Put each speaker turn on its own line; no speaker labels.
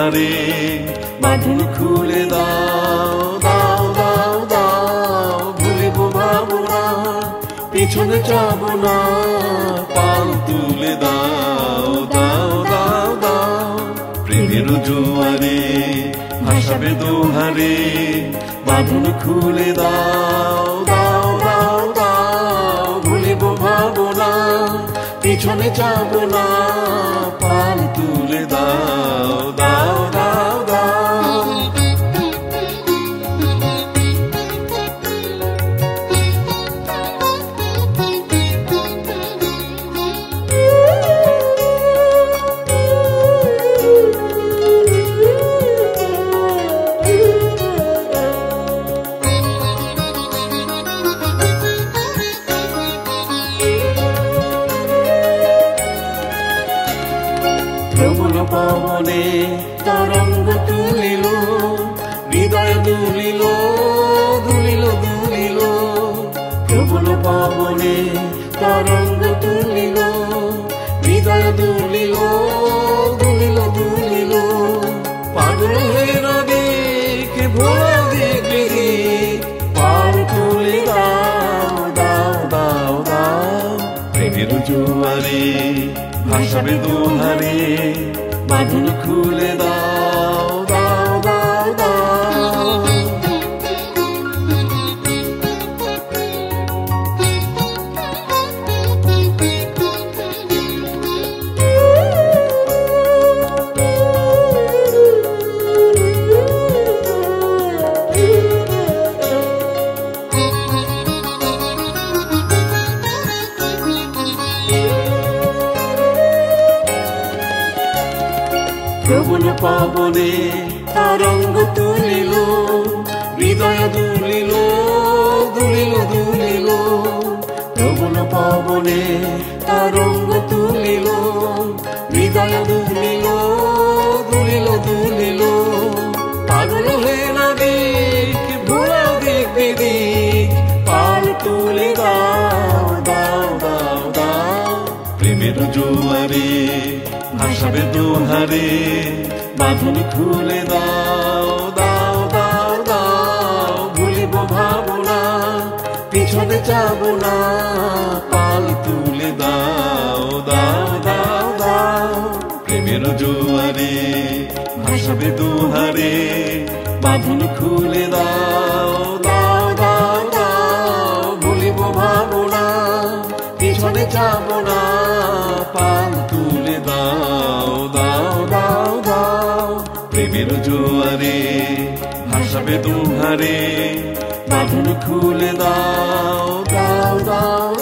দোহারে বাঁধন খুলে দাও দাও দাও দাও ভুলিব ভাবনা পিছনে যাব না পাল তুলে দাও দাও দাও দাও প্রেমের জোয়ারে ভাসাবে দোহারে বাঁধন খুলে দাও দাও দাও দাও ভুলিব ভাবনা পিছনে যাব না পাল তুলে দাও দাও দাও দাও প্রবল পবনে তরঙ্গ তুলিল হৃদয় দুলিল দুলিল দুলিল প্রবল পবনে তরঙ্গ তুলিল হৃদয় দুলিল দুলিল দুলিল পাগল হয়ে নদীকে ভোলা দেখলি পার তুলে দাও দাও দাও দাও প্রেমের জোয়ারে ভাসাবে দোহারে বাঁধন খুলে দাও দাও দাও দাও প্রবল পবনে তরঙ্গ তুলিল হৃদয় দুলিল দুলিল দুলিল প্রবল পবনে তরঙ্গ তুলিল হৃদয় দুলিল দুলিল দুলিল পাগল হয়ে নদীক ভোলা দেখবে দিক পাল তুলে দাও দাও দাও দাও প্রেমের জোয়ারে ভাসাবে দোহারে বাঁধন খুলে দাও দাও দাও দাও ভুলিব ভাবনা পিছনে যাব না পাল তুলে দাও দাও দাও দাও প্রেমের জোয়ারে ভাসাবে দোহারে বাঁধন খুলে দাও দাও দাও দাও ভুলিব ভাবনা পিছনে যাব না পাল তুলে দাও দাও দাও দাও প্রেমের জোয়ারে ভাসাবে দোহারে বাঁধন খুলে দাও দাও দাও